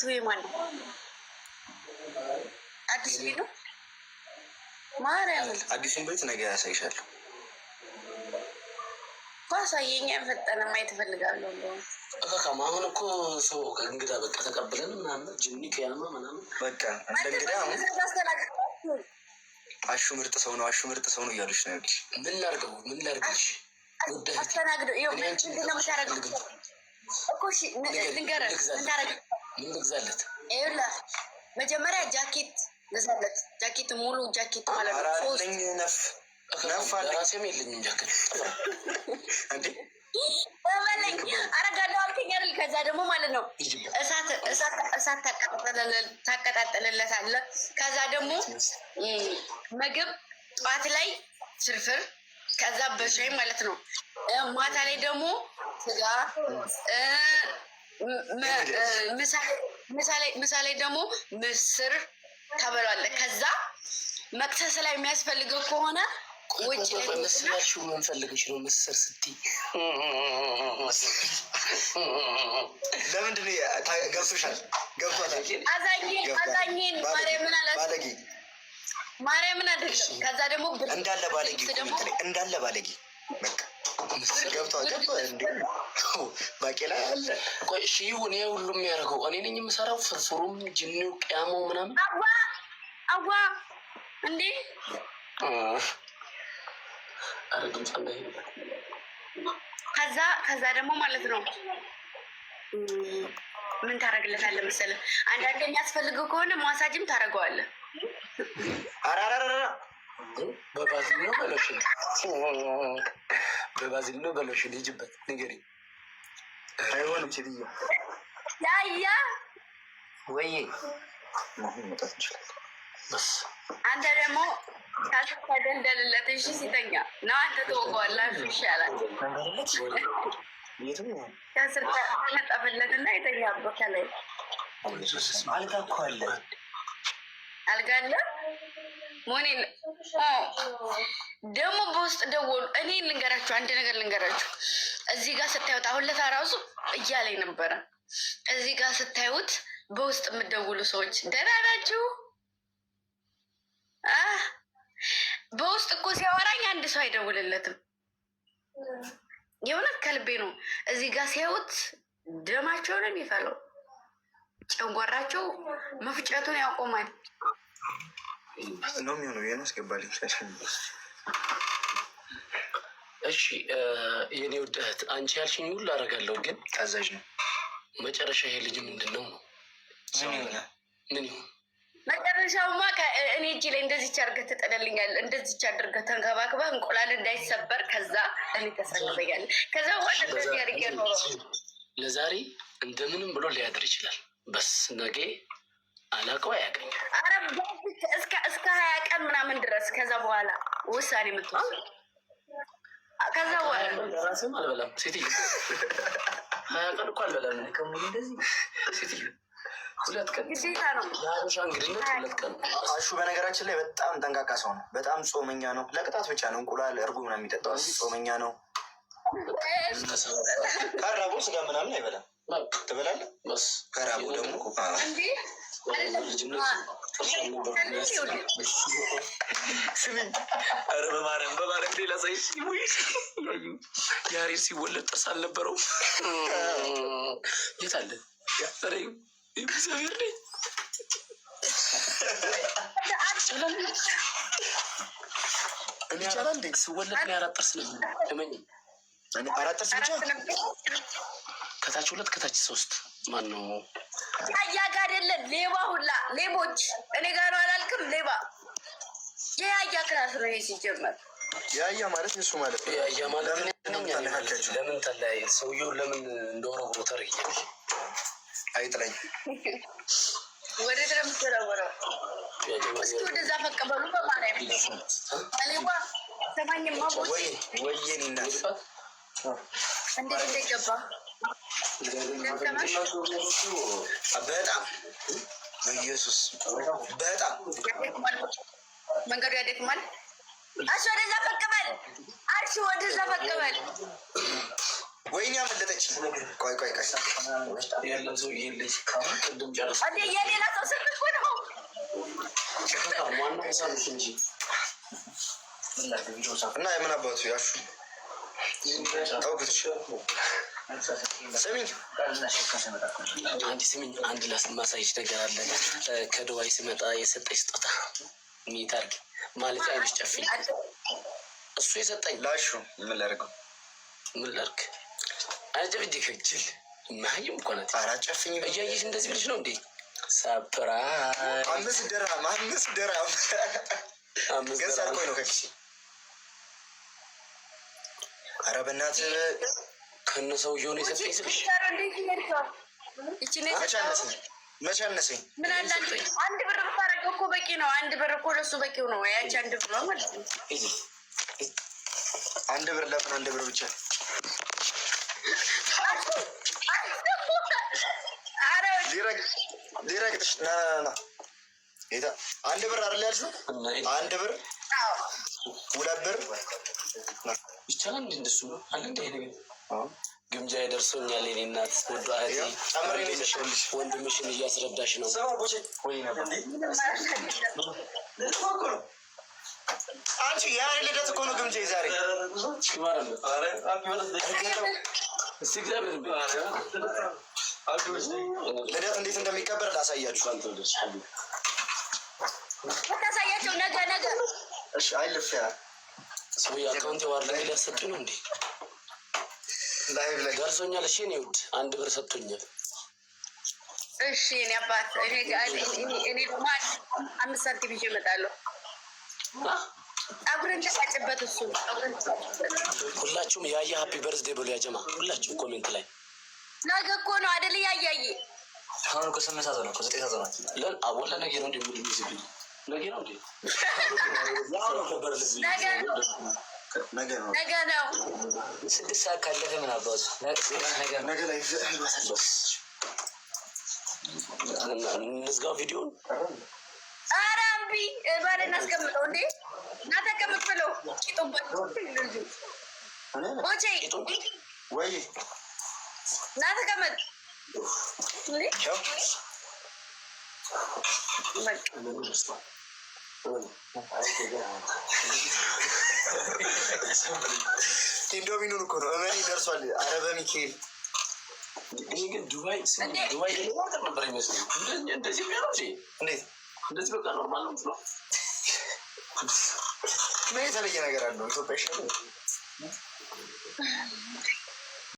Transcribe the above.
ቤቱ የማን ነው? አዲስ ቤት ነው። ማርያም አዲሱን ቤት ነገ ያሳይሻለሁ። ባሳየኛ ፈጠነ ማየት እፈልጋለሁ። እንደውም አሁን እኮ ሰው ከእንግዳ በቃ ተቀብለን ምናምን ጅኒ ከያማ ምናምን በቃ እንደ እንግዳ አሁን አሹ ምርጥ ሰው ነው፣ አሹ ምርጥ ሰው ነው እያሉሽ ነው። ምን ላድርገው? ምን ላድርግልሽ? አስተናግደው ይኸው ምንድን ነው የምታደርገው እኮ? እሺ ልንገርህ፣ ምን ልግዛለት? ይኸውልህ መጀመሪያ ጃኬት ገዛለት። ጃኬት ሙሉ ጃኬት ማለት ነው። ራሴም የለኝም ጃኬት እንዴ በበለኝ አረጋለሁ አልከኝ አይደል? ከዛ ደግሞ ማለት ነው እሳት ታቀጣጥልለታለህ። ከዛ ደግሞ ምግብ ጠዋት ላይ ፍርፍር፣ ከዛ በሻይ ማለት ነው። ማታ ላይ ደግሞ ስጋ፣ ምሳ ላይ ደግሞ ምስር ተበሏለ። ከዛ መክሰስ ላይ የሚያስፈልገው ከሆነ ውጭ ላይ መስላሽ ምን ፈልገሽ ነው? ምስር ስትይ ለምንድን ነው ገብቶሻል? ገብቷታል። አዛኝን ማርያምን አይደለም። ከዛ ደግሞ እንዳለ ባለጌ እንዳለ ባለጌ በቃ ገብቷል። ባቄላ አለ። ቆይ እሺ ይሁን። ይሄ ሁሉም የሚያደርገው እኔ ነኝ የምሰራው። ፍርፍሩም ጅኒው ቅያመው ምናምን አዋ እንዴ አረግም ጸንደይ። ከዛ ደግሞ ማለት ነው ምን ታደርግለታለህ መሰለህ? አንዳንዴ የሚያስፈልገው ከሆነ ማሳጅም ታደርገዋለህ። አራራራ በባዚል ነው በሎሽን፣ በባዚል ነው በሎሽን ይጅበት ንገሪ። አይሆንም ሴትዮ ያያ ወይ መጣት ይችላል። በስ አንተ ደግሞ ታደልደልለት። እሺ ሲተኛ ነው አንተ ተወቀዋለህ። ይሻላል ከስር ተነጠፈለትና የተኛበት ከላይ አልጋ እኮ አለ። አልጋ አለ ሞኔ ደግሞ በውስጥ ደወሉ። እኔ ልንገራችሁ አንድ ነገር ልንገራችሁ። እዚህ ጋር ስታዩት አሁን ለታ ራሱ እያለኝ ነበረ። እዚህ ጋር ስታዩት በውስጥ የምትደውሉ ሰዎች ደህና ናችሁ? በውስጥ እኮ ሲያወራኝ አንድ ሰው አይደውልለትም። የእውነት ከልቤ ነው። እዚህ ጋር ሲያዩት ደማቸው ነው የሚፈለው። ጨንጓራቸው መፍጨቱን ያቆማል ነው የሚሆነው። ይሄን አስገባልኝ። እሺ የኔ ውድ እህት አንቺ ያልሽኝ ሁሉ አደርጋለሁ፣ ግን ታዛዥ ነው። መጨረሻ ይሄ ልጅ ምንድን ነው ምን ይሁን? መጨረሻውማ እኔ እጅ ላይ እንደዚች አድርገህ ትጥልልኛለህ። እንደዚች አድርገህ ተንከባክበህ እንቁላል እንዳይሰበር። ከዛ እኔ ተሰንበኛለህ። ከዛ ዋለ እንደዚህ አድርጌ ኖሮ ለዛሬ እንደምንም ብሎ ሊያድር ይችላል። በስ ነገ አላውቀው አያውቀኝም። ኧረ እስከ 20 ቀን ምናምን ድረስ ከዛ በኋላ ውሳኔ የምትወስድ ከዛ በኋላ ራስም አልበላም። ሴትዮ 20 ቀን እኮ አልበላም ከሙሉ እንደዚህ ሴትዮ 2 ቀን ግዴታ ነው። የሀበሻ እንግድነት 2 ቀን። አሹ በነገራችን ላይ በጣም ጠንቃቃ ሰው ነው። በጣም ጾመኛ ነው። ለቅጣት ብቻ ነው እንቁላል እርጎ ምናምን የሚጠጣው እንጂ ጾመኛ ነው። ከራቦ ስጋ ምናምን አይበላም። ትበላለህ? በስ ከራቦ ደግሞ ስሚኝ፣ ኧረ በማርያም ሌላ ሳይ ያሬድ ሲወለድ ጥርስ አልነበረው። የት አለ እግዚአብሔር ነኝ ይቻላል እንዴ? ስወለድ ነው 4 ጥርስ ነበር። እመኝ 4 ጥርስ ብቻ ከታች 2 ከታች 3 ማን ነው ያያ ጋር አይደለም ሌባ ሁላ ሌቦች እኔ ጋር ነው አላልክም? ሌባ የያያ ክላስ ነው ሲጀመር። ያያ ማለት እሱ ማለት ነው። ያያ ማለት ለምን ተለያየ? ሰውየው ለምን እንደወረወረ ተረጋግጥ። አይጥለኝ ወደ ድረም ተረወረ። እስኪ ወደዛ ፈቀበሉ በማርያም ሌባ ሰማኝማ ወይ ወይኔና እንዴት እንደገባ በጣም ኢየሱስ በጣም መንገዱ ያደክማል። አሽ ወደዛ ፈቀበል። አሽ ወደዛ ፈቀበል። ወይኔ አመለጠች። ቆይ ያለን ሰው የለች ቅድም ጨረስ የሌላ ሰው ስልክ እኮ ነው። ዋናው ሳምሽ እንጂ እና የምን አባቱ ያሹ ታውቁት። ስሚኝ አንድ ላስማሳይች ነገር አለ። ከዱባይ ስመጣ የሰጠኝ ስጦታ ሚታርግ ማለት አይነሽ ጨፍኝ እሱ የሰጠኝ ላሹ ምን ላድርገው? ምን ላድርግ? አጀብጅ ከጅል ማህይም እኮ ናት። ኧረ ጨፍኝ እያየሽ እንደዚህ ብለሽ ነው እንዴ? ሰፕራይዝ 5 ድርሃም ገዛ አልኮኝ ነው ከኪሴ። ኧረ በእናትህ ከነሰው የሆነ የሰጠኝ ስልሽ መቼ አነሰኝ? ምን አለ አንድ ብር ብታረገው እኮ በቂ ነው። አንድ ብር እኮ ለሱ በቂው ነው። ያቺ አንድ ብር ነው ማለት ነው። አንድ ብር ለምን አንድ ብር ብቻ? ዲሬክት ና ጌታ አንድ ብር አይደል ያልሽው? አንድ ብር 2 ብር ይቻላል። እንደሱ ነው አለ እንደ ይሄ ግምጃ ይደርሶኛል። የኔ እናት ወዶ አያቴ ወንድምሽን እያስረዳሽ ነው። አንቺ ያን ልደት እኮ ነው ግምጃ ዛሬ። ልደት እንዴት እንደሚከበር ላሳያችሁ። ታሳያቸው ነገ እሺ አይልፍያ ሰው የአካውንት ዋር ላይ ሊያሰጡኝ ነው እንዴ? ላይቭ ላይ ደርሶኛል። እሺ እኔ ውድ 1 ብር ሰጥቶኛል። እሺ እኔ አባት እኔ ደግሞ 5 ሳንቲም ይዤ እመጣለሁ። አጉረን ተሳጭበት እሱ አጉረን ተሳጭበት። ሁላችሁም ያየ ሃፒ በርዝዴ ብሎ ያጀማ ሁላችሁም ኮሜንት ላይ ነገ እኮ ነው አይደል? ያያየ አሁን እኮ 8 ሰዓት ነው 9 ሰዓት ነው። ለን አወላ ነገ ነው እንደምን ይዝብኝ ነገ ነው እንዴ? ነገ ነው 6 ሰዓት ካለፈ ምን አባቱ ነገ ላይ እንዝጋው ቪዲዮን። ኧረ እምቢ ባለ እናስቀምጠው እንዴ? እና ተቀምጥ ብለው ቂጡበት ኦቼ ወይ እና ተቀመጥ ኢንዶሚኑን እኮ ነው እመኒ ደርሷል። ኧረ በሚካኤል እኔ ግን ዱባይ ነበር ይመስለኝ። እንደዚህ ነው እንዴት እንደዚህ በቃ ኖርማል ነው ነው። ምን የተለየ ነገር አለው? ኢትዮጵያ ይሻላል።